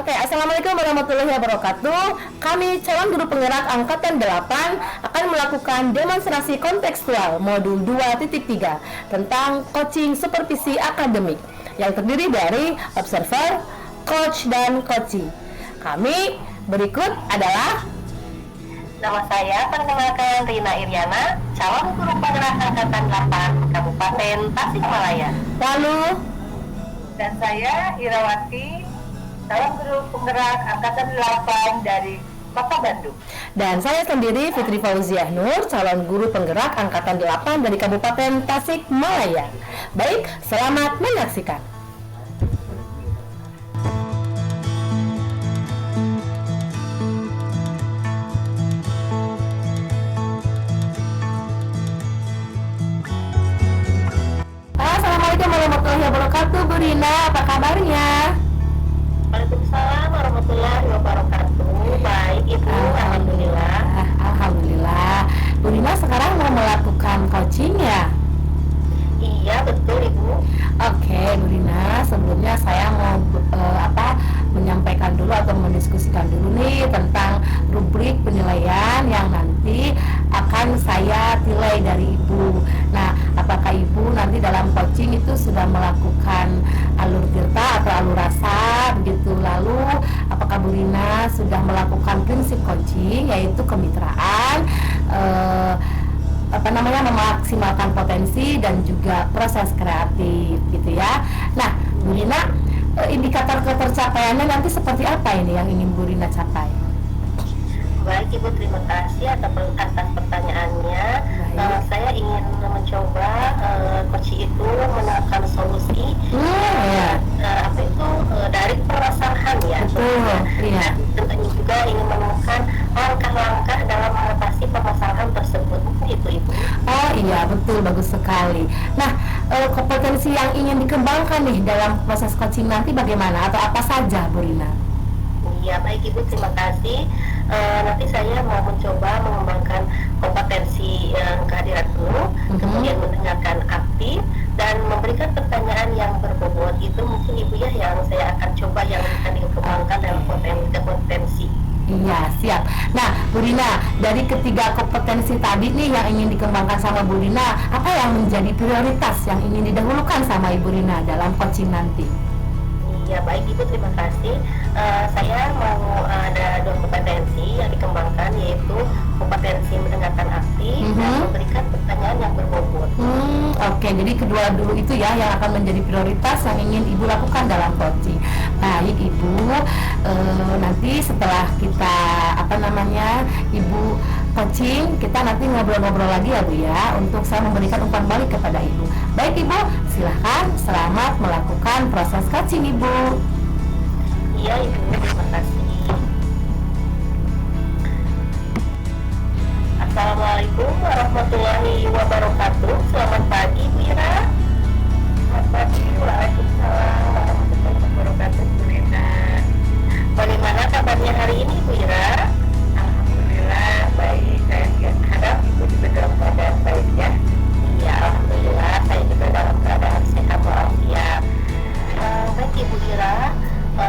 Oke, Assalamualaikum warahmatullahi wabarakatuh. Kami calon guru penggerak Angkatan 8 akan melakukan demonstrasi kontekstual modul 2.3 tentang coaching supervisi akademik yang terdiri dari observer, coach, dan coachee. Kami berikut adalah Nama saya perkenalkan Rina Iryana, calon guru penggerak Angkatan 8 Kabupaten Tasikmalaya. lalu Dan saya Irawati, calon guru penggerak Angkatan 8 dari Kota Bandung. dan saya sendiri Fitri Fauziah Nur, calon guru penggerak Angkatan 8 dari Kabupaten Tasikmalaya. Baik, selamat menyaksikan. Assalamualaikum warahmatullahi wabarakatuh, Bu Rina, apa kabarnya? Waalaikumsalam warahmatullahi wabarakatuh. Baik Ibu, alhamdulillah. Alhamdulillah. Bu Rina sekarang mau melakukan coaching ya? Iya betul Ibu. Oke, Bu Rina, sebelumnya saya mau menyampaikan dulu atau mendiskusikan dulu nih tentang rubrik penilaian yang nanti akan saya nilai dari Ibu. Nah, apakah Ibu nanti dalam coaching itu sudah melakukan alur tirta atau alur rasa begitu? Lalu, apakah Bu Rina sudah melakukan prinsip coaching yaitu kemitraan, memaksimalkan potensi dan juga proses kreatif gitu ya. Nah, Bu Rina, indikator ketercapaiannya nanti seperti apa ini yang ingin Bu Rina capai? Baik Ibu, terima kasih atas pertanyaannya. Saya ingin mencoba coaching itu menemukan solusi dari permasalahan ya. Betul, iya. Tentunya juga ingin menemukan langkah-langkah dalam mengatasi permasalahan tersebut. Itu Ibu. Oh iya, betul, bagus sekali. Nah, kompetensi yang ingin dikembangkan nih dalam proses coaching nanti bagaimana atau apa saja, Bu Rina? Ya baik Ibu, terima kasih. Nanti saya mau mencoba mengembangkan kompetensi kehadiran guru, kemudian mendengarkan aktif dan memberikan pertanyaan yang berbobot. Itu mungkin Ibu ya yang saya akan coba yang akan dikembangkan dalam kompetensi. Iya, siap. Nah, Bu Rina, dari ketiga kompetensi tadi nih yang ingin dikembangkan sama Bu Rina, apa yang menjadi prioritas yang ingin didahulukan sama Ibu Rina dalam coaching nanti? Ya baik Ibu, terima kasih. Saya mau ada dua kompetensi yang dikembangkan, yaitu kompetensi mendengarkan aktif dan memberikan pertanyaan yang berbobot. Oke, jadi kedua dulu itu ya yang akan menjadi prioritas yang ingin Ibu lakukan dalam coaching. Baik Ibu, nanti setelah kita Ibu coaching, kita nanti ngobrol-ngobrol lagi ya Bu ya, untuk saya memberikan umpan balik kepada Ibu. Baik Ibu, silahkan, selamat melakukan proses coaching Ibu. Iya Ibu, terima kasih. Assalamualaikum warahmatullahi wabarakatuh. Selamat pagi Bu Ira. Selamat pagi. Waalaikumsalam warahmatullahi wabarakatuh Bu Rina. Bagaimana kabarnya hari ini Bu Ira? Alhamdulillah baik. Saya harap Ibu juga dalam keadaan baik ya. Iya, alhamdulillah saya juga dalam keadaan sehat walafiat. Baik Ibu Ira,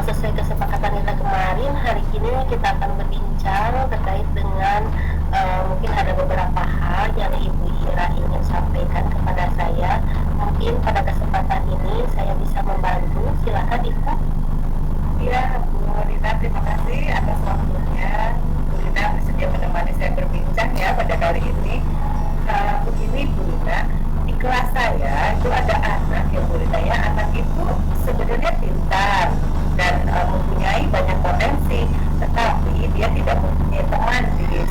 sesuai kesepakatan kita kemarin, hari ini kita akan berbincang terkait dengan mungkin ada beberapa hal yang Ibu Ira ingin sampaikan kepada saya. Mungkin pada kesempatan ini saya bisa membantu. Silakan Ibu. Ya, Bu Rina, terima kasih atas waktunya. Bu Rina bersedia menemani saya berbincang ya pada kali ini. Begini Bu Rina, di kelas saya itu ada anak ya Bu Rina ya. Anak itu sebenarnya pintar dan mempunyai banyak potensi, tetapi dia tidak mempunyai teman di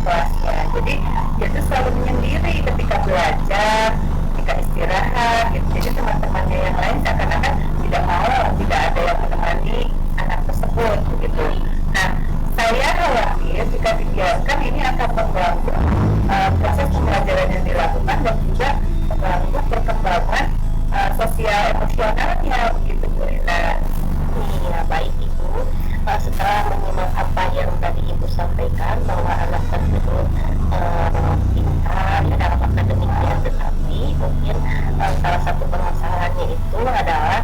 kelasnya. Jadi dia itu selalu menyendiri ketika belajar, ketika istirahat gitu. Jadi teman-temannya yang lain seakan-akan tidak ada yang menemani anak tersebut begitu. Nah, saya khawatir jika dibiarkan ini akan mengganggu proses pembelajaran yang dilakukan dan juga mengganggu perkembangan sosial emosionalnya begitu Bu Rina. Iya baik Ibu. Setelah menyimak apa yang tadi Ibu sampaikan bahwa anak tersebut pintar dalam akademiknya, tetapi mungkin salah satu permasalahannya itu adalah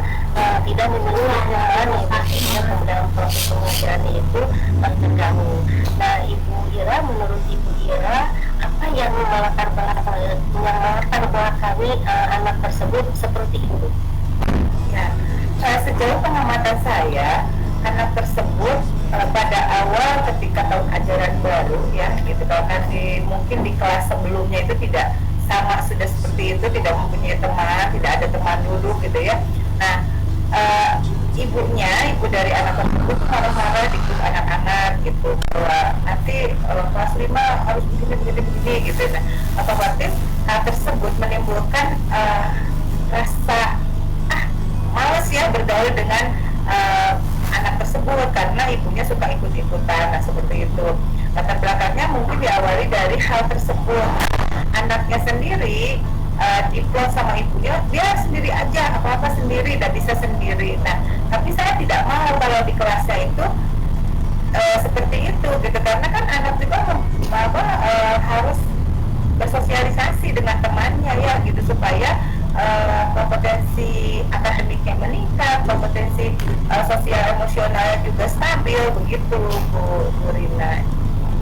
tidak memiliki lingkungan yang dalam proses yang melatar belakangi anak tersebut seperti itu? Ya, sejauh pengamatan saya, anak tersebut pada awal ketika tahun ajaran baru ya, gitu bahkan mungkin di kelas sebelumnya itu tidak sama, sudah seperti itu, tidak mempunyai teman, tidak ada teman dulu gitu ya. Nah, ibu dari anak tersebut marah-marah di grup anak-anak gitu, bahwa nanti kelas 5 harus begini gitu. Nah, otomatis hal tersebut menimbulkan rasa males ya bergaul dengan anak tersebut karena ibunya suka ikut-ikutan. Nah, seperti itu. Latar belakangnya mungkin diawali dari hal tersebut. Anaknya sendiri diplot sama ibunya, dia sendiri aja, apa-apa sendiri, dan bisa sendiri. Nah, tapi saya tidak mau kalau di kelasnya itu seperti itu gitu, karena kan anak juga harus bersosialisasi dengan temannya ya gitu, supaya kompetensi akademiknya meningkat, kompetensi sosial emosionalnya juga stabil begitu, Bu Rina.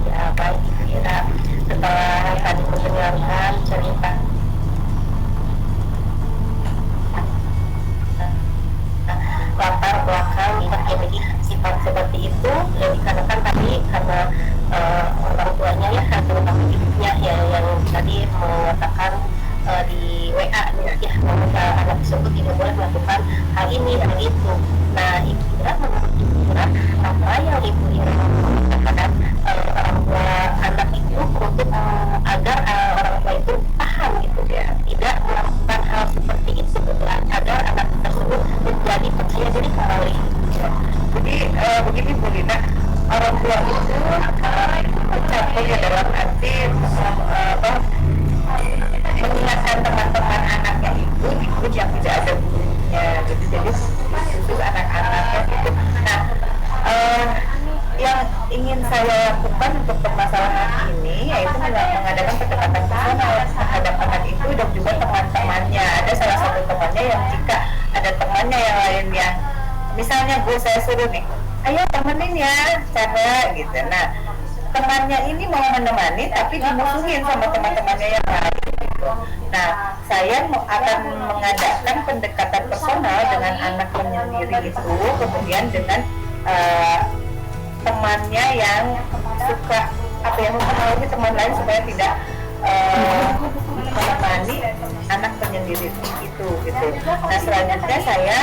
Ya, baik Ibu Ira, setelah tadi mendengarkan cerita latar belakang terjadi sifat seperti itu, ya dikarenakan tadi karena orang tuanya ya, terutama ibunya yang tadi mengatakan di WA ya, anak tersebut tidak boleh melakukan hal ini dan itu. Nah, Ibu Ira, menurut Ibu Ira, apa yang Ibu Ira terhadap orang tua anak itu untuk agar orang tua itu paham gitu ya, tidak melakukan hal seperti itu agar anak tersebut menjadi percaya diri kembali. Jadi begini Bu Lina, orang tua itu mencampur ya dalam arti mengingatkan teman-teman anaknya itu di grup yang tidak ada gurunya gitu, jadi khusus anak-anaknya gitu. Nah, yang ingin saya lakukan untuk permasalahan ini yaitu mengadakan pendekatan personal terhadap anak itu dan juga teman-temannya. Ada salah satu temannya yang jika ada temannya yang lain yang misalnya saya suruh nih, ayo temenin ya cara gitu. Nah, temannya ini mau menemani tapi dimusuhin sama teman-temannya yang lain gitu. Nah, saya akan mengadakan pendekatan personal dengan anak menyendiri itu, kemudian dengan temannya yang suka mempengaruhi teman lain supaya tidak menemani anak penyendiri itu gitu. Nah, selanjutnya saya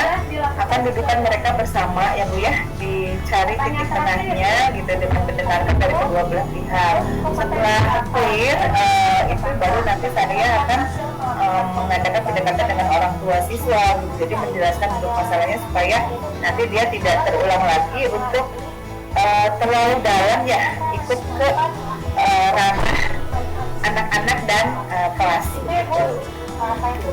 akan dudukan mereka bersama ya Bu ya, dicari titik tengahnya gitu dengan mendengarkan dari kedua belah pihak. Setelah clear itu baru nanti saya akan mengadakan pendekatan dengan orang tua siswa gitu. Jadi menjelaskan untuk masalahnya supaya nanti dia tidak terulang lagi untuk terlalu dalam ya ikut ke ranah anak-anak dan kelas gitu.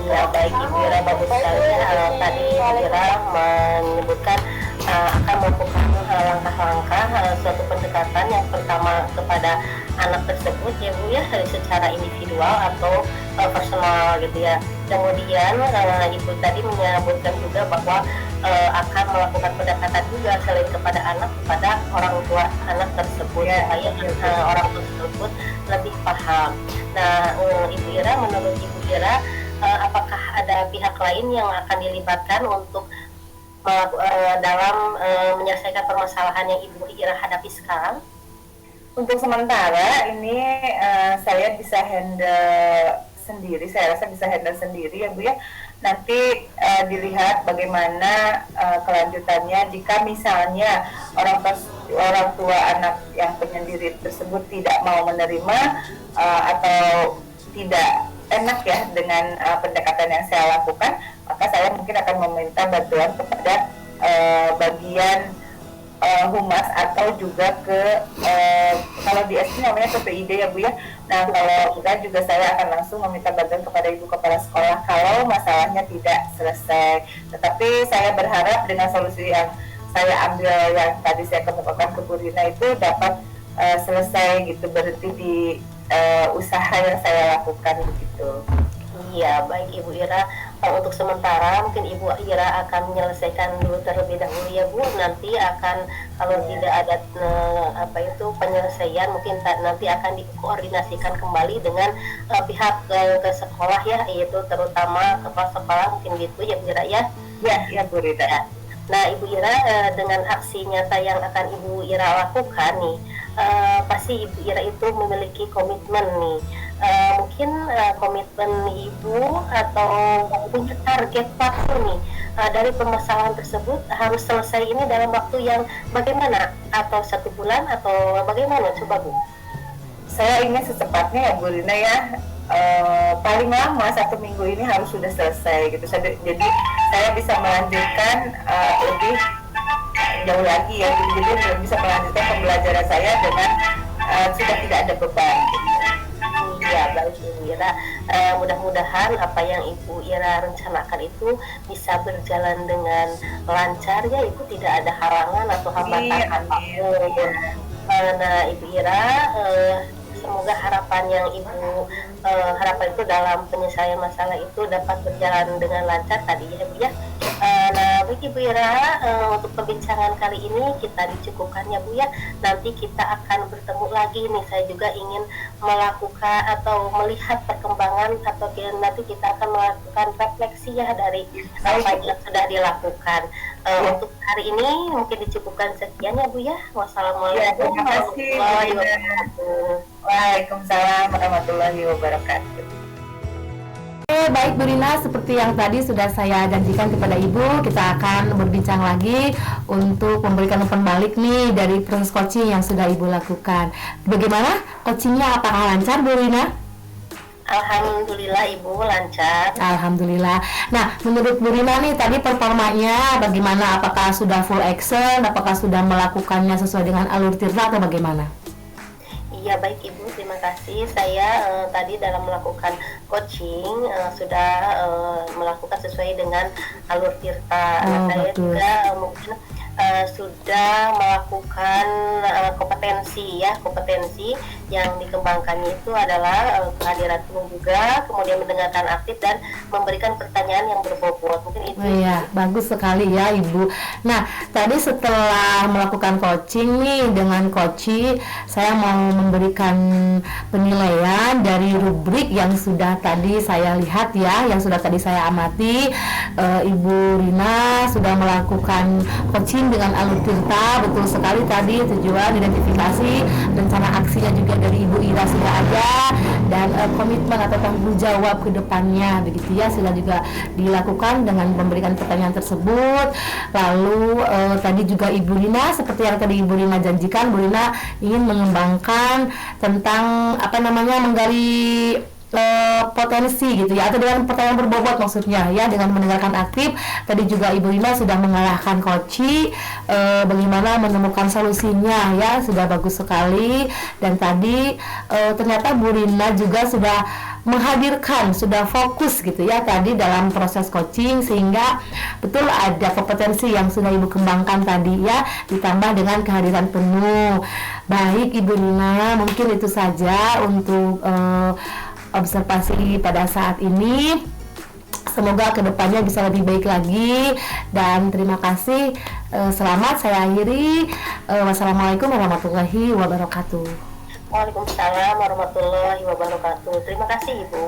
Ya, baik Ibu Ira, bagus sekali tadi Ibu Ira menyebutkan akan melakukan langkah-langkah suatu pendekatan yang pertama kepada anak tersebut ya Bu ya, secara individual atau personal gitu ya. Kemudian Ibu tadi menyebutkan juga bahwa akan melakukan pendekatan juga selain kepada anak, kepada orang tua anak tersebut ya, supaya orang tua tersebut lebih paham. Nah, Ibu Ira, menurut Ibu Ira, apakah ada pihak lain yang akan dilibatkan untuk dalam menyelesaikan permasalahan yang Ibu Ira hadapi sekarang? Untuk sementara ini saya bisa handle sendiri, saya rasa bisa handle sendiri ya Bu ya. Nanti dilihat bagaimana kelanjutannya jika misalnya orang tua anak yang penyendiri tersebut tidak mau menerima atau tidak enak ya dengan pendekatan yang saya lakukan, maka saya mungkin akan meminta bantuan kepada bagian humas atau juga ke kalau di SD namanya ke PID ya Bu ya. Nah, kalau enggak juga saya akan langsung meminta bantuan kepada Ibu Kepala Sekolah kalau masalahnya tidak selesai. Tetapi saya berharap dengan solusi yang saya ambil yang tadi saya kemukakan ke Bu Rina itu dapat selesai gitu, berhenti di usaha yang saya lakukan begitu. Iya, baik Ibu Ira, untuk sementara mungkin Ibu Ira akan menyelesaikan dulu terlebih dahulu ya Bu. Nanti akan kalau tidak ada penyelesaian mungkin nanti akan dikoordinasikan kembali dengan pihak ke sekolah ya, yaitu terutama kepala sekolah mungkin gitu ya Bu Ira ya. Ya Bu Rita. Ya. Nah Ibu Ira, dengan aksi nyata yang akan Ibu Ira lakukan nih, pasti Ibu Ira itu memiliki komitmen nih. Mungkin komitmen Ibu atau punya target waktu nih dari permasalahan tersebut harus selesai ini dalam waktu yang bagaimana, atau 1 bulan atau bagaimana, coba Bu? Saya ingin secepatnya ya Bu Rina ya, paling lama 1 minggu ini harus sudah selesai gitu. Jadi saya bisa melanjutkan lebih jauh lagi ya, jadi bisa melanjutkan pembelajaran saya dengan sudah tidak ada beban. Ya baik Ibu Ira, mudah-mudahan apa yang Ibu Ira rencanakan itu bisa berjalan dengan lancar ya, itu tidak ada halangan atau hambatan apapun. Nah Ibu Ira, semoga harapan yang Ibu harapkan itu dalam penyelesaian masalah itu dapat berjalan dengan lancar tadi ya Bu ya. Nah baik Ibu Ira, untuk perbincangan kali ini kita dicukupkan ya Bu ya. Nanti kita akan bertemu lagi nih, saya juga ingin melakukan atau melihat perkembangan, atau nanti kita akan melakukan refleksi ya dari apa yang sudah dilakukan. Untuk hari ini mungkin dicukupkan sekian ya Bu ya. Wassalamualaikum warahmatullahi wabarakatuh. Waalaikumsalam warahmatullahi wabarakatuh. Baik Bu Rina, seperti yang tadi sudah saya janjikan kepada Ibu, kita akan berbincang lagi untuk memberikan umpan balik nih dari proses coaching yang sudah Ibu lakukan. Bagaimana coachingnya, apakah lancar Bu Rina? Alhamdulillah Ibu, lancar. Alhamdulillah. Nah, menurut Bu Rina nih tadi performanya bagaimana? Apakah sudah full action? Apakah sudah melakukannya sesuai dengan alur Tirta atau bagaimana? Iya baik Ibu, terima kasih. Saya tadi dalam melakukan coaching sudah melakukan sesuai dengan alur Tirta. Saya betul. juga mungkin sudah melakukan kompetensi yang dikembangkannya itu adalah kehadiran penuh juga, kemudian mendengarkan aktif dan memberikan pertanyaan yang berbobot. Mungkin itu. Iya, bagus sekali ya Ibu. Nah, tadi setelah melakukan coaching nih dengan coach, saya mau memberikan penilaian dari rubrik yang sudah tadi saya lihat ya, yang sudah tadi saya amati. Ibu Rina sudah melakukan coaching dengan alur Tirta, betul sekali tadi tujuan, identifikasi, rencana aksinya juga dari Ibu Ira sudah ada, dan komitmen atau tanggung jawab ke depannya begitu ya sudah juga dilakukan dengan memberikan pertanyaan tersebut. Lalu tadi juga Ibu Rina seperti yang tadi Ibu Rina janjikan, Bu Rina ingin mengembangkan tentang menggali potensi gitu ya, atau dengan pertanyaan berbobot maksudnya ya, dengan mendengarkan aktif. Tadi juga Ibu Rina sudah mengarahkan coach bagaimana menemukan solusinya ya, sudah bagus sekali. Dan tadi ternyata Bu Rina juga sudah menghadirkan, sudah fokus gitu ya tadi dalam proses coaching, sehingga betul ada kompetensi yang sudah Ibu kembangkan tadi ya, ditambah dengan kehadiran penuh. Baik Ibu Rina, mungkin itu saja untuk observasi pada saat ini. Semoga kedepannya bisa lebih baik lagi, dan terima kasih. Selamat saya akhiri. Wassalamualaikum warahmatullahi wabarakatuh. Waalaikumsalam warahmatullahi wabarakatuh. Terima kasih Ibu.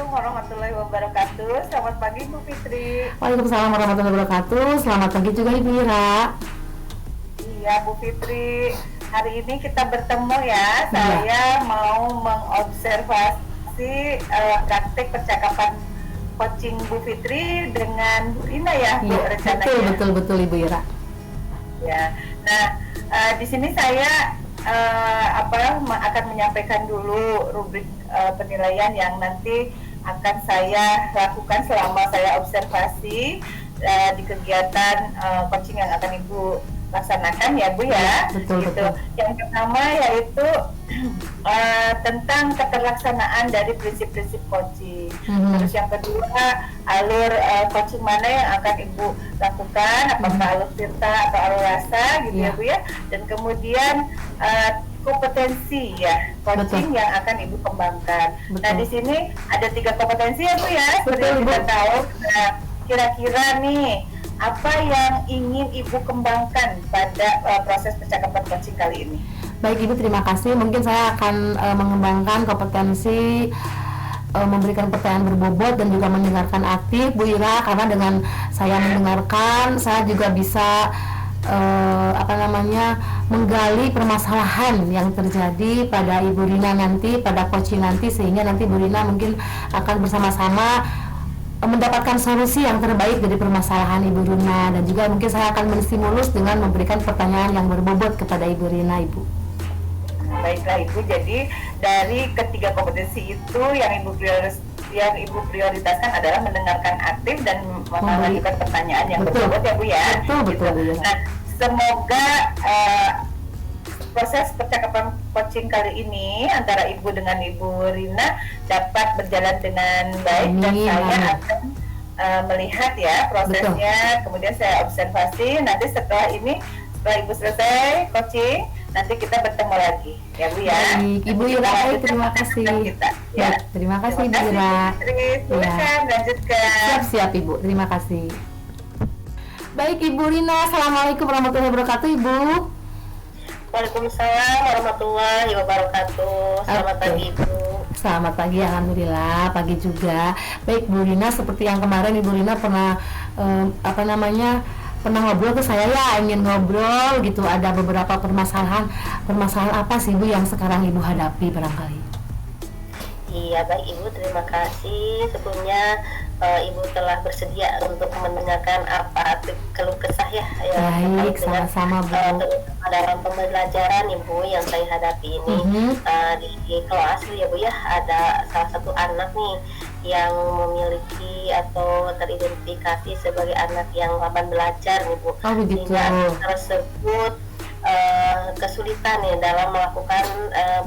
Warahmatullahi wabarakatuh. Selamat pagi Bu Fitri. Waalaikumsalam warahmatullahi wabarakatuh. Selamat pagi juga Ibu Ira. Iya Bu Fitri, hari ini kita bertemu ya. Saya mau mengobservasi praktik percakapan coaching Bu Fitri dengan Bu Rina ya, Bu, rencananya. Betul Ibu Ira. Ya. Nah, di sini saya akan menyampaikan dulu rubrik penilaian yang nanti akan saya lakukan selama saya observasi di kegiatan coaching yang akan Ibu laksanakan ya Bu ya. Betul, gitu. betul. Yang pertama yaitu tentang keterlaksanaan dari prinsip-prinsip coaching. Terus yang kedua, alur coaching mana yang akan Ibu lakukan, apakah alur tirta atau alur rasa gitu ya Bu ya. Dan kemudian kompetensi ya coaching yang akan Ibu kembangkan. Betul. Nah di sini ada 3 kompetensi ya Bu ya, seperti Betul, yang kita Bu. tahu. Nah, kira-kira nih apa yang ingin Ibu kembangkan pada proses percakapan coaching kali ini? Baik Ibu, terima kasih. Mungkin saya akan mengembangkan kompetensi memberikan pertanyaan berbobot dan juga mendengarkan aktif Bu Ira, karena dengan saya mendengarkan saya juga bisa menggali permasalahan yang terjadi pada Ibu Rina nanti, pada coaching nanti, sehingga nanti Bu Rina mungkin akan bersama-sama mendapatkan solusi yang terbaik dari permasalahan Ibu Rina, dan juga mungkin saya akan menstimulus dengan memberikan pertanyaan yang berbobot kepada Ibu Rina, Ibu. Baiklah Ibu, jadi dari ketiga kompetensi itu yang Ibu prioritaskan adalah mendengarkan aktif dan mengajukan pertanyaan yang berbobot ya Bu ya. Betul, Bu. Nah, semoga proses percakapan coaching kali ini antara Ibu dengan Ibu Rina dapat berjalan dengan baik. Dan saya akan melihat ya prosesnya. Kemudian saya observasi. Nanti setelah Ibu selesai coaching, nanti kita bertemu lagi ya Bu ya. Baik, Ibu Ira, terima kasih. Ya. Terima kasih Ibu Ira. Silakan lanjutkan. Siap Ibu, terima kasih. Baik Ibu Rina, Assalamualaikum warahmatullahi wabarakatuh Ibu. Waalaikumsalam warahmatullahi wabarakatuh. Selamat pagi Ibu. Selamat pagi, alhamdulillah, pagi juga. Baik Bu Rina, seperti yang kemarin Ibu Rina pernah pernah ngobrol ke saya ya, ingin ngobrol gitu, ada beberapa permasalahan apa sih Bu yang sekarang Ibu hadapi barangkali? Iya baik Ibu, terima kasih sebelumnya Ibu telah bersedia untuk mendengarkan apa keluh kesah ya. Baik, sama-sama Bu. Dalam pembelajaran Ibu yang saya hadapi ini di kelas ya Bu ya, ada salah satu anak nih yang memiliki atau teridentifikasi sebagai anak yang lamban belajar nih Bu. Oh begitu. Sehingga anak tersebut kesulitan ya dalam melakukan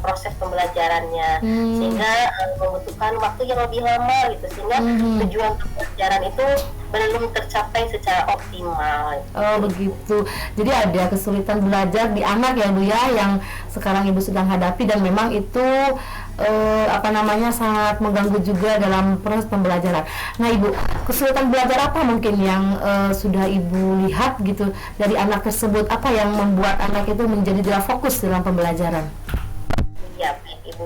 proses pembelajarannya, sehingga membutuhkan waktu yang lebih lama gitu, sehingga tujuan pembelajaran itu belum tercapai secara optimal. Oh begitu. Jadi ada kesulitan belajar di anak ya Bu ya, yang sekarang Ibu sedang hadapi, dan memang itu sangat mengganggu juga dalam proses pembelajaran. Nah Ibu, kesulitan belajar apa mungkin yang sudah Ibu lihat gitu dari anak tersebut? Apa yang membuat anak itu menjadi tidak fokus dalam pembelajaran? Iya baik Ibu,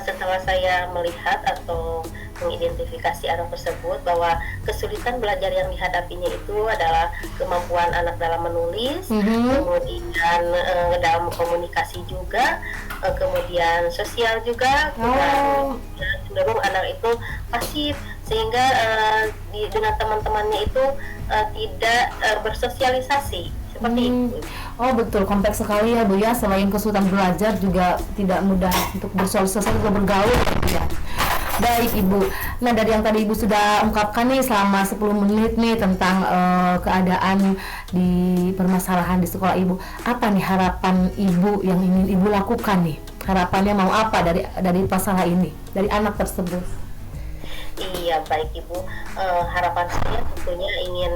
setelah saya melihat atau mengidentifikasi anak tersebut bahwa kesulitan belajar yang dihadapinya itu adalah kemampuan anak dalam menulis, kemudian dalam komunikasi juga, kemudian sosial juga, dan cenderung anak itu pasif, sehingga dengan teman-temannya itu tidak bersosialisasi seperti itu. Oh betul, kompleks sekali ya Bu ya. Selain kesulitan belajar juga tidak mudah untuk bersosialisasi atau bergaul ya. Baik Ibu, nah dari yang tadi Ibu sudah ungkapkan nih selama 10 menit nih tentang keadaan di permasalahan di sekolah Ibu, apa nih harapan Ibu yang ingin Ibu lakukan nih? Harapannya mau apa dari masalah ini, dari anak tersebut? Iya baik Ibu, harapan saya tentunya ingin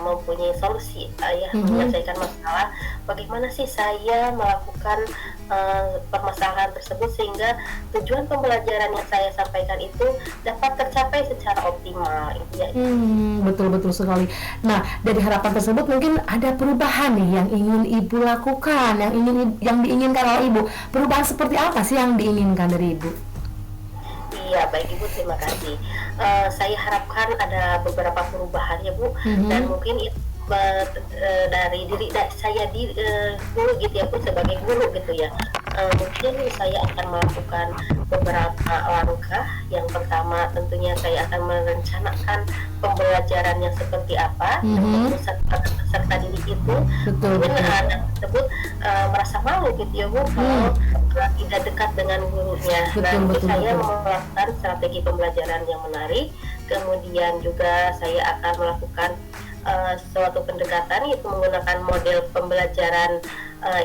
mempunyai solusi menyelesaikan masalah. Bagaimana sih saya melakukan permasalahan tersebut sehingga tujuan pembelajaran yang saya sampaikan itu dapat tercapai secara optimal. Betul sekali. Nah dari harapan tersebut mungkin ada perubahan nih yang ingin Ibu lakukan, yang diinginkan oleh Ibu. Perubahan seperti apa sih yang diinginkan dari Ibu? Iya baik Ibu, terima kasih. Saya harapkan ada beberapa perubahan ya Bu, dan mungkin itu dari diri saya dulu gitu ya Bu, sebagai guru gitu ya. Mungkin saya akan melakukan beberapa langkah. Yang pertama tentunya saya akan merencanakan pembelajaran yang seperti apa untuk peserta didik itu. Mungkin anak tersebut merasa malu gitu ya Bu kalau tidak dekat dengan gurunya. Saya melakukan strategi pembelajaran yang menarik. Kemudian juga saya akan melakukan suatu pendekatan itu menggunakan model pembelajaran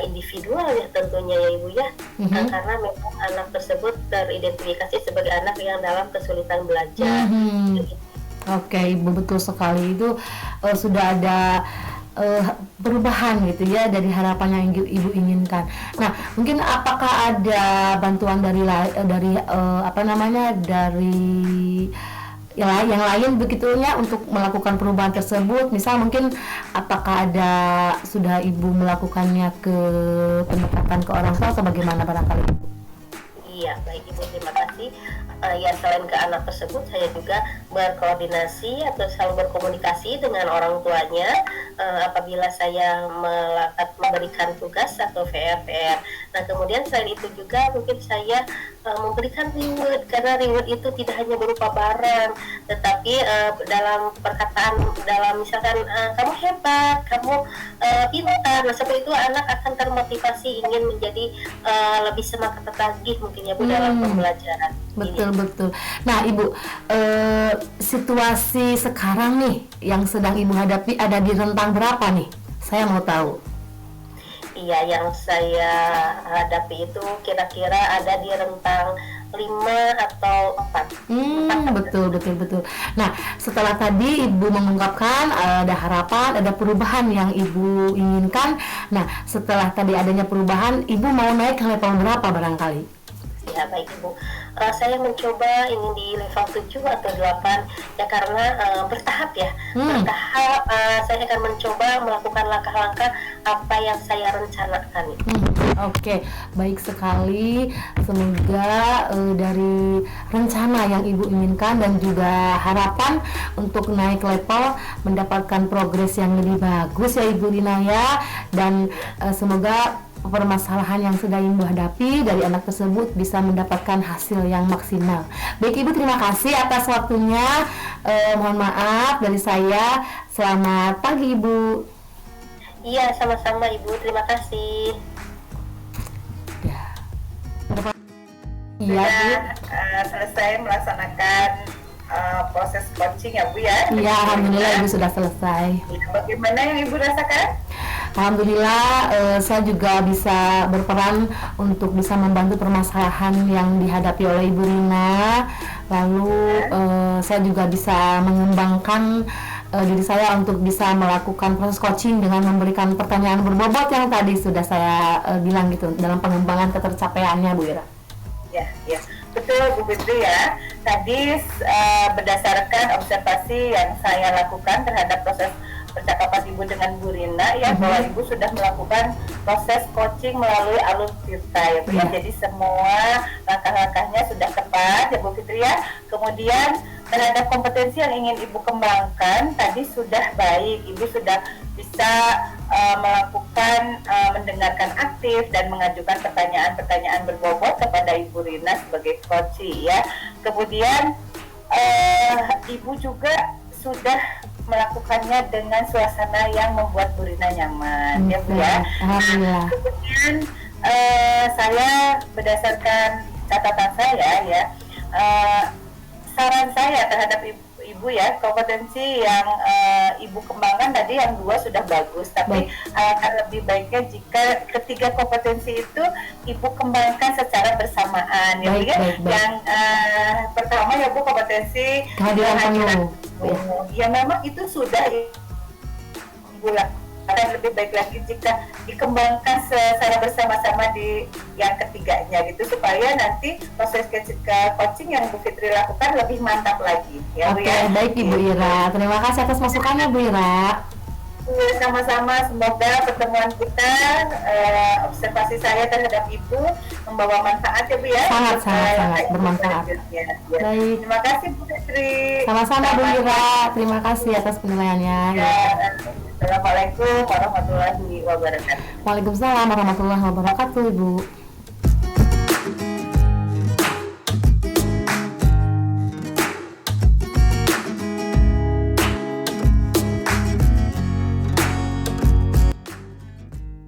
individual ya tentunya ya Ibu ya. Karena memang anak tersebut teridentifikasi sebagai anak yang dalam kesulitan belajar. Oke, Ibu, betul sekali. Itu sudah ada perubahan gitu ya dari harapan yang Ibu inginkan. Nah, mungkin apakah ada bantuan dari yang lain begitunya untuk melakukan perubahan tersebut? Misal mungkin apakah sudah Ibu melakukannya ke pendekatan ke orang tua atau bagaimana barangkali? Iya, baik Ibu, terima kasih. Ya, selain ke anak tersebut, saya juga berkoordinasi atau selalu berkomunikasi dengan orang tuanya apabila saya memberikan tugas atau VR. Nah, kemudian selain itu juga mungkin saya memberikan reward, karena reward itu tidak hanya berupa barang, tetapi dalam perkataan, dalam misalkan kamu hebat, kamu pintar. Nah, seperti itu anak akan termotivasi ingin menjadi lebih semangat lagi mungkin ya Bu dalam pembelajaran. Betul. Nah, Ibu, situasi sekarang nih yang sedang Ibu hadapi ada di rentang berapa nih? Saya mau tahu. Iya, yang saya hadapi itu kira-kira ada di rentang 5 atau 4. Betul. Nah, setelah tadi Ibu mengungkapkan ada harapan, ada perubahan yang Ibu inginkan. Nah, setelah tadi adanya perubahan, Ibu mau naik ke level berapa barangkali? Ya, baik Ibu. Saya mencoba ini di level 7 atau 8 ya, karena bertahap ya. Bertahap saya akan mencoba melakukan langkah-langkah apa yang saya rencanakan. Oke, baik sekali. Semoga dari rencana yang Ibu inginkan dan juga harapan untuk naik level mendapatkan progres yang lebih bagus ya Ibu Rina ya. Dan semoga permasalahan yang sedang Ibu hadapi dari anak tersebut bisa mendapatkan hasil yang maksimal. Baik Ibu, terima kasih atas waktunya. Mohon maaf dari saya. Selamat pagi Ibu. Iya, sama-sama Ibu. Terima kasih. Iya, Bu. Selesai melaksanakan proses coaching ya Bu ya. Iya, alhamdulillah Ibu sudah selesai. Bagaimana yang Ibu rasakan? Alhamdulillah saya juga bisa berperan untuk bisa membantu permasalahan yang dihadapi oleh Ibu Rina. Lalu saya juga bisa mengembangkan diri saya untuk bisa melakukan proses coaching dengan memberikan pertanyaan berbobot yang tadi sudah saya bilang gitu dalam pengembangan ketercapaiannya Bu Ira. Ya, betul Bu Fitri ya. Tadi berdasarkan observasi yang saya lakukan terhadap proses percakapan Ibu dengan Bu Rina ya, bahwa Ibu sudah melakukan proses coaching melalui Alutirta ya Bu ya. Jadi semua langkah-langkahnya sudah tepat ya Bu Fitri ya. Kemudian terhadap kompetensi yang ingin Ibu kembangkan tadi sudah baik, Ibu sudah bisa melakukan mendengarkan aktif dan mengajukan pertanyaan-pertanyaan berbobot kepada Ibu Rina sebagai coach ya. Kemudian Ibu juga sudah melakukannya dengan suasana yang membuat Bu Rina nyaman ya Bu ya. Kemudian saya berdasarkan catatan saya ya, saran saya terhadap Ibu ya, kompetensi yang Ibu kembangkan tadi yang 2 sudah bagus, tapi akan lebih baiknya jika ketiga kompetensi itu Ibu kembangkan secara bersamaan ya Bu ya. Yang pertama ya Bu, kompetensi kehadiran penuh. Ya memang itu sudah Ibu lakukan, lebih baik lagi jika dikembangkan secara bersama-sama di yang ketiganya gitu, supaya nanti proses coaching yang Bu Fitri lakukan lebih mantap lagi ya. Oke, baik Ibu Ira, terima kasih atas masukannya Bu Ira. Sama-sama, semoga pertemuan kita, observasi saya terhadap Ibu membawa manfaat ya Bu ya. Sangat bermanfaat. Baik. Terima kasih Bu Fitri. Sama-sama Bu Ira, terima kasih atas penilaiannya. Assalamualaikum warahmatullahi wabarakatuh. Waalaikumsalam warahmatullahi wabarakatuh Ibu.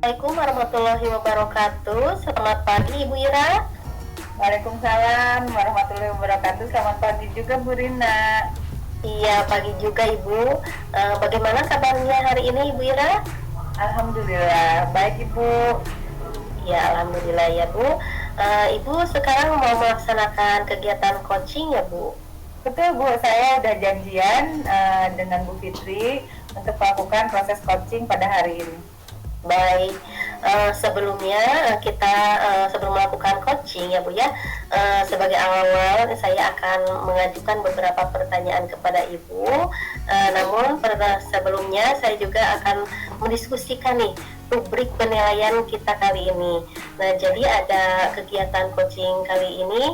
Assalamualaikum warahmatullahi wabarakatuh. Selamat pagi Ibu Ira. Waalaikumsalam warahmatullahi wabarakatuh. Selamat pagi juga Bu Rina. Iya, pagi juga Ibu. Bagaimana kabarnya hari ini Ibu Ira? Alhamdulillah, baik Ibu. Ya, Alhamdulillah ya Bu. Ibu sekarang mau melaksanakan kegiatan coaching ya Bu? Betul Bu, saya udah janjian dengan Bu Fitri untuk melakukan proses coaching pada hari ini. Baik, sebelumnya kita sebelum melakukan coaching ya Bu ya, sebagai awal saya akan mengajukan beberapa pertanyaan kepada Ibu. Namun sebelumnya saya juga akan mendiskusikan nih rubrik penilaian kita kali ini. Nah, jadi ada kegiatan coaching kali ini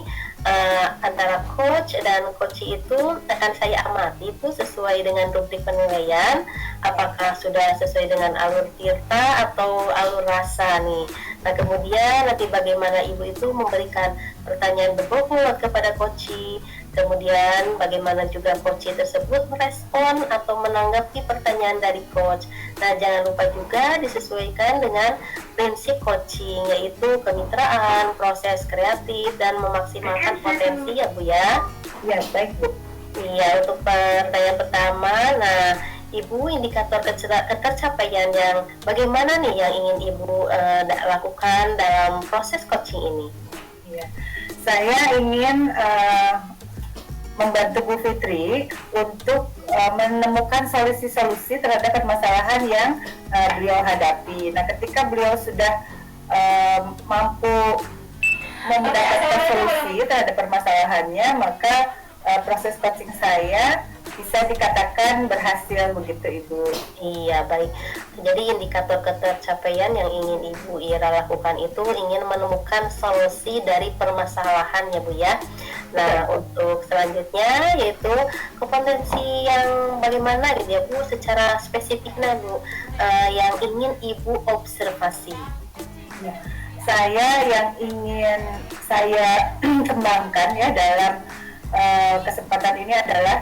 antara coach dan coachee itu akan saya amati itu sesuai dengan rubrik penilaian, apakah sudah sesuai dengan alur tirta atau alur rasa nih. Nah, kemudian nanti bagaimana Ibu itu memberikan pertanyaan berbobot kepada coachee, kemudian bagaimana juga coachee tersebut merespon atau menanggapi pertanyaan dari coach. Nah, jangan lupa juga disesuaikan dengan prinsip coaching, yaitu kemitraan, proses kreatif, dan memaksimalkan potensi ya Bu ya. Ya, baik Bu. Iya, untuk pertanyaan pertama, nah Ibu indikator ketercapaian yang bagaimana nih yang ingin Ibu lakukan dalam proses coaching ini? Ya. Saya ingin membantu Bu Fitri untuk menemukan solusi-solusi terhadap permasalahan yang beliau hadapi. Nah, ketika beliau sudah mampu mendapatkan solusi terhadap permasalahannya, maka proses coaching saya bisa dikatakan berhasil begitu Ibu. Iya, baik. Jadi indikator ketercapaian yang ingin Ibu Ira lakukan itu ingin menemukan solusi dari permasalahan ya Bu ya. Nah, untuk selanjutnya yaitu kompetensi yang bagaimana gitu ya Bu, secara spesifiknya Bu, yang ingin Ibu observasi. Ya. Saya yang ingin saya kembangkan ya dalam kesempatan ini adalah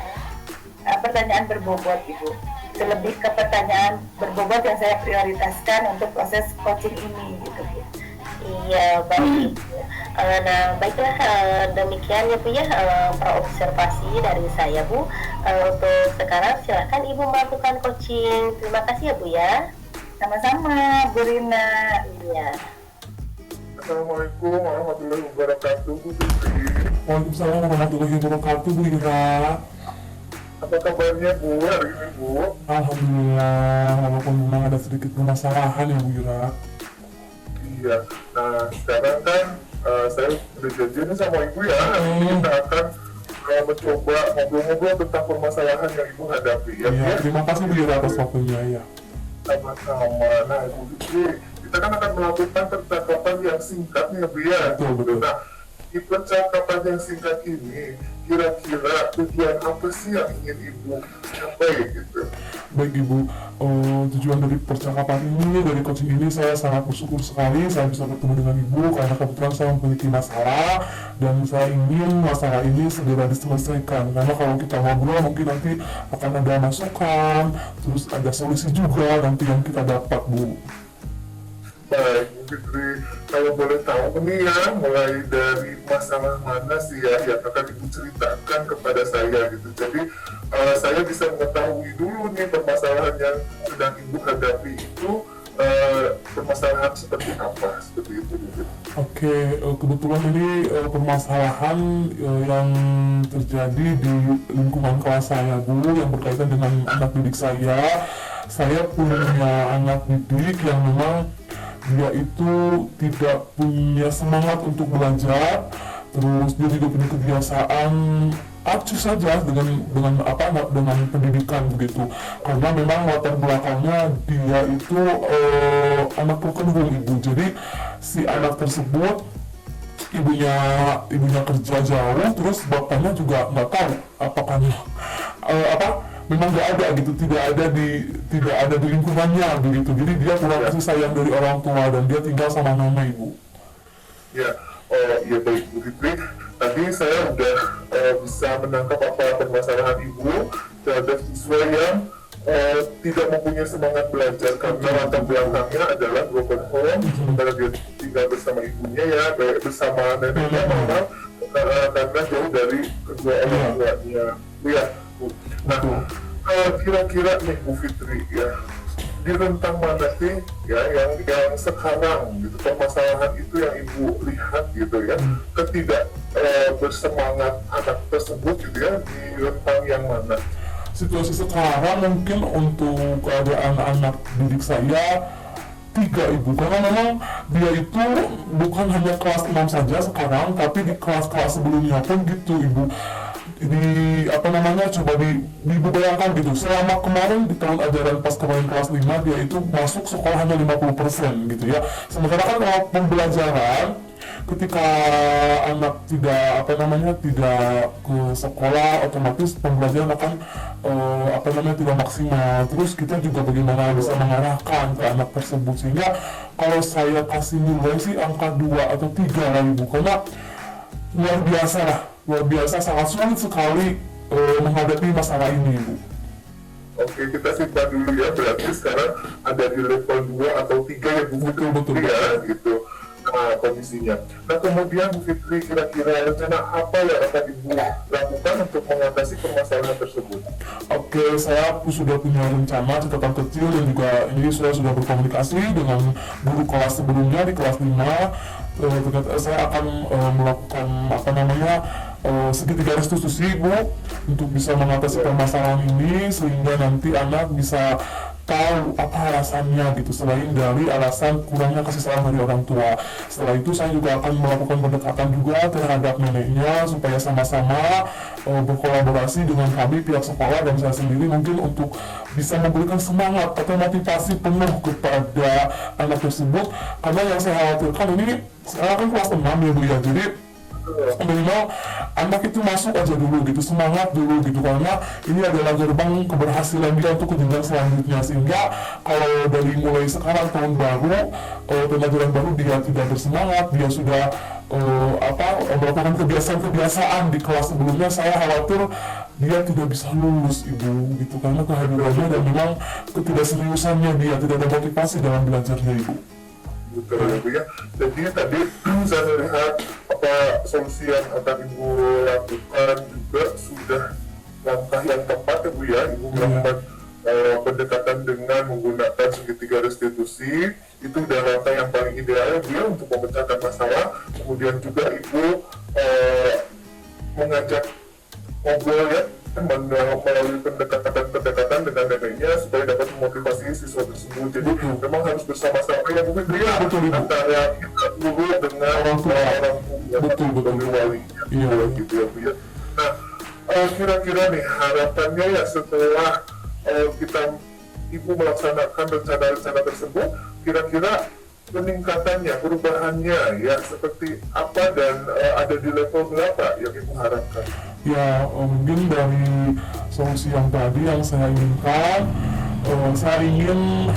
pertanyaan berbobot Ibu. Itu lebih ke pertanyaan berbobot yang saya prioritaskan untuk proses coaching ini gitu Bu. Iya, baik. Nah, baiklah, demikian ya Bu ya, observasi dari saya Bu. Untuk sekarang silakan Ibu melakukan coaching. Terima kasih ya Bu ya. Sama-sama Bu Rina. Iya. Assalamualaikum warahmatullahi wabarakatuh, Bu Fitri. Waalaikumsalam warahmatullahi wabarakatuh, Bu Ira. Apa kabarnya Bu hari ini Bu? Alhamdulillah, walaupun memang ada sedikit permasalahan ya Bu Ira. Iya, nah sekarang kan saya udah janjian sama Ibu ya. Kita akan mencoba ngobrol-ngobrol tentang permasalahan yang Ibu hadapi ya. Iya, Bu? terima kasih Bu Ira atas waktunya ya. Sama-sama. Nah, Bu Fitri, kita kan akan melakukan percakapan yang singkat nih Bu ya. Betul, betul. Nah, di percakapan yang singkat ini, kira-kira tujuan apa sih yang ingin Ibu capai gitu? Baik Ibu, tujuan dari percakapan ini, dari coaching ini saya sangat bersyukur sekali saya bisa bertemu dengan Ibu karena kebetulan saya memiliki masalah dan saya ingin masalah ini segera diselesaikan, karena kalau kita ngobrol mungkin nanti akan ada masukan, terus ada solusi juga nanti yang kita dapat Bu. Baik, Bu Fitri, kalau boleh tahu nih ya, mulai dari masalah mana sih ya yang akan Ibu ceritakan kepada saya gitu. Jadi saya bisa mengetahui dulu nih permasalahan yang sedang Ibu hadapi itu permasalahan seperti apa, seperti itu gitu. Oke, kebetulan ini permasalahan yang terjadi di lingkungan kelas saya Bu, yang berkaitan dengan anak didik saya. Saya punya anak didik yang memang dia itu tidak punya semangat untuk belajar, terus dia juga punya kebiasaan acuh saja dengan pendidikan begitu, karena memang latar belakangnya dia itu anak broken home Ibu. Jadi si anak tersebut ibunya kerja jauh, terus bapaknya juga nggak tahu apakah memang nggak ada gitu, tidak ada di lingkungannya begitu. Jadi dia kurang kasih sayang dari orang tua dan dia tinggal sama mama Ibu. Ya, ya baik Bu Fitri. Tadi saya udah bisa menangkap apa permasalahan Ibu terhadap siswa yang tidak mempunyai semangat belajar karena latar belakangnya adalah broken home, sementara dia tinggal bersama ibunya ya, bersama neneknya memang karena jauh dari kedua orang tuanya. Ya, Bu. Nah, Betul. kira-kira nih Bu Fitri ya, di rentang mana sih ya yang sekarang gitu permasalahan itu yang Ibu lihat gitu ya, ketidak bersemangat anak tersebut gitu ya, di rentang yang mana? Situasi sekarang mungkin untuk keadaan anak didik saya 3 ibu, karena memang dia itu bukan hanya kelas 6 saja sekarang, tapi di kelas-kelas sebelumnya pun gitu ibu. Di apa namanya, coba diibu bayangkan gitu, selama kemarin di tahun ajaran pas kemarin kelas 5 dia itu masuk sekolah hanya 50% gitu ya. Sementara kan kalau pembelajaran ketika anak tidak apa namanya tidak ke sekolah, otomatis pembelajaran akan apa namanya tidak maksimal. Terus kita juga bagaimana bisa mengarahkan ke anak tersebut, sehingga kalau saya kasih nilai sih angka 2 atau 3 lah ibu, karena luar biasa sangat sulit sekali menghadapi masalah ini ibu. Oke, kita simpan dulu ya, berarti sekarang ada di level 2 atau 3 ya Bu Fitri, Betul. ya gitu kondisinya. Nah kemudian Bu Fitri, kira-kira rencana apa yang akan Ibu lakukan untuk mengatasi permasalahan tersebut? Oke, saya sudah punya rencana catatan kecil, dan juga ini saya sudah berkomunikasi dengan guru kelas sebelumnya di kelas 5. Ternyata saya akan melakukan apa namanya segitiga restitusi Bu, untuk bisa mengatasi permasalahan ini, sehingga nanti anak bisa tahu apa alasannya gitu, selain dari alasan kurangnya kasih sayang dari orang tua. Setelah itu saya juga akan melakukan pendekatan juga terhadap neneknya, supaya sama-sama berkolaborasi dengan kami pihak sekolah dan saya sendiri, mungkin untuk bisa memberikan semangat atau motivasi penuh kepada anak tersebut. Karena yang saya khawatirkan ini sekarang kan kelas 6 ya Bu ya, jadi minimal anak itu masuk aja dulu gitu, semangat dulu gitu, karena ini adalah gerbang keberhasilan dia untuk jenjang selanjutnya. Sehingga kalau dari mulai sekarang tahun baru, pelajaran baru dia tidak bersemangat, dia sudah melakukan kebiasaan-kebiasaan di kelas sebelumnya, saya khawatir dia tidak bisa lulus ibu gitu, karena kehadirannya dan memang ketidakseriusannya, dia tidak ada motivasi dalam belajarnya ibu. Betul ya Bu ya. Jadi tadi saya melihat apa solusi yang akan Ibu lakukan juga sudah langkah yang tepat ya Bu ya. Ibu melakukan pendekatan dengan menggunakan segitiga restitusi, itu udah langkah yang paling ideal ya Bu ya, untuk memecahkan masalah. Kemudian juga Ibu mengajak ngobrol ya, melalui pendekatan dengan neneknya, supaya dapat memotivasi siswa tersebut. Jadi memang harus bersama-sama ya Bu Fitri ya, antara kita guru dengan orang tua betul wali gitu ya Bu ya. Nah kira-kira nih harapannya ya setelah Ibu melaksanakan rencana-rencana tersebut, kira-kira peningkatannya, perubahannya ya seperti apa, dan ada di level berapa yang Ibu harapkan? Ya mungkin dari solusi yang tadi yang saya inginkan, saya ingin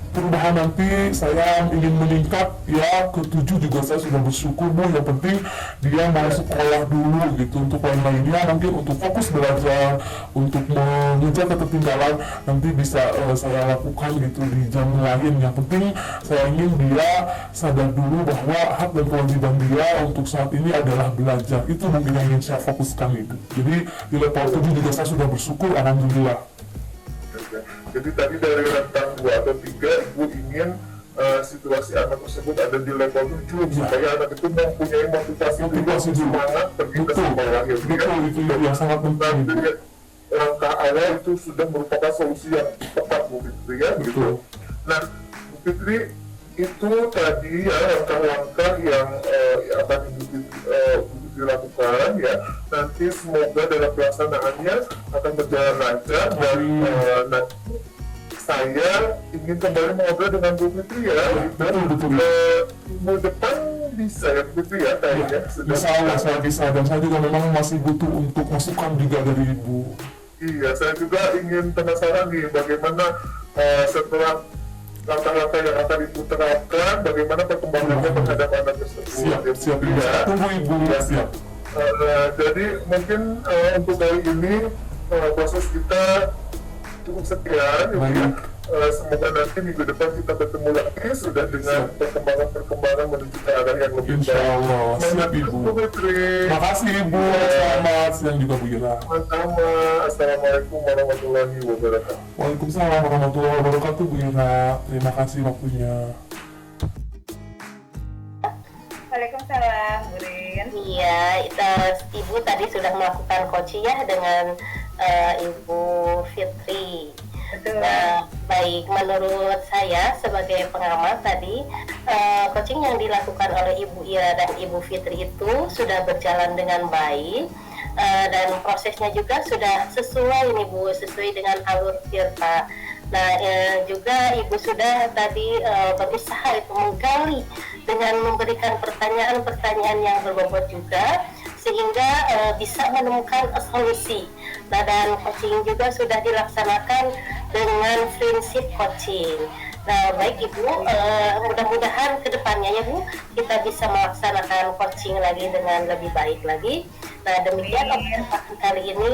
perubahan nanti saya ingin meningkat ya ke 7 juga saya sudah bersyukur Bu. Yang penting dia mau sekolah dulu gitu, untuk lain-lainnya mungkin untuk fokus belajar, untuk mengejar ketertinggalan nanti bisa saya lakukan gitu di jam lain. Yang penting saya ingin dia sadar dulu bahwa hak dan kewajiban dia untuk saat ini adalah belajar. Itu mungkin yang ingin saya fokuskan itu. Jadi di level 7 juga saya sudah bersyukur, alhamdulillah. Jadi tadi dari rentang 2 atau 3 Ibu ingin situasi anak tersebut ada di level 7 supaya anak itu mempunyai motivasi dulu, semangat pergi ke sekolah ya. Betul, itu yang sangat penting. Langkah awal itu sudah merupakan solusi yang tepat Bu Fitri ya gitu. Nah Bu Fitri, itu tadi ya langkah-langkah yang akan Ibu dilakukan ya. Nanti semoga dalam pelaksanaannya akan berjalan lancar, dan nanti saya ingin kembali mengobrol dengan Bu Fitri ya. Betul. Minggu depan bisa ya Bu Fitri ya kayaknya. Saya bisa, dan saya juga memang masih butuh untuk masukan juga dari Ibu. Iya, saya juga ingin penasaran nih bagaimana setelah langkah-langkah yang akan Ibu terapkan, bagaimana perkembangannya terhadap anak tersebut. Siap ya. Tunggu Ibu ya. Siap. Jadi mungkin untuk kali ini proses kita cukup sekian. semoga nanti minggu depan kita bertemu lagi sudah dengan perkembangan menuju ke arah yang lebih Insya baik. Allah. Siap Ibu. Bu Fitri. Makasih Ibu. Selamat siang juga Bu Ira. Sama-sama. Assalamualaikum warahmatullahi wabarakatuh. Waalaikumsalam warahmatullahi wabarakatuh Bu Ira. Terima kasih waktunya. Waalaikumsalam, Bu Rin. Iya, Ibu tadi sudah melakukan coaching ya dengan Ibu Fitri. Betul. Nah, baik, menurut saya sebagai pengamat tadi, coaching yang dilakukan oleh Ibu Ira dan Ibu Fitri itu sudah berjalan dengan baik, dan prosesnya juga sudah sesuai nih Bu, sesuai dengan alur tirta. Nah, juga Ibu sudah tadi berusaha itu menggali dengan memberikan pertanyaan-pertanyaan yang berbobot juga, sehingga bisa menemukan solusi. Nah, dan coaching juga sudah dilaksanakan dengan prinsip coaching. Nah, baik Ibu, mudah-mudahan ke depannya ya Bu, kita bisa melaksanakan coaching lagi dengan lebih baik lagi. Nah, demikian kesempatan kali ini,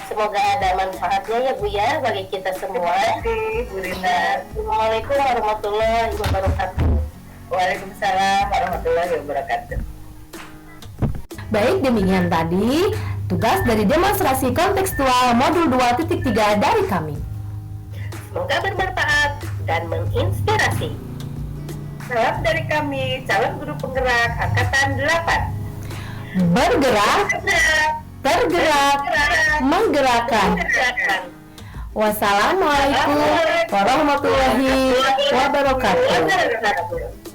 semoga ada manfaatnya ya Bu ya, bagi kita semua. Terima kasih, Bu Rina. Assalamualaikum warahmatullahi wabarakatuh. Waalaikumsalam warahmatullahi wabarakatuh. Baik, demikian tadi tugas dari demonstrasi kontekstual modul 2.3 dari kami. Semoga bermanfaat dan menginspirasi. Salam dari kami, calon guru penggerak Angkatan 8. Bergerak, tergerak, menggerakkan. Wassalamualaikum warahmatullahi wabarakatuh. Wabarakatuh.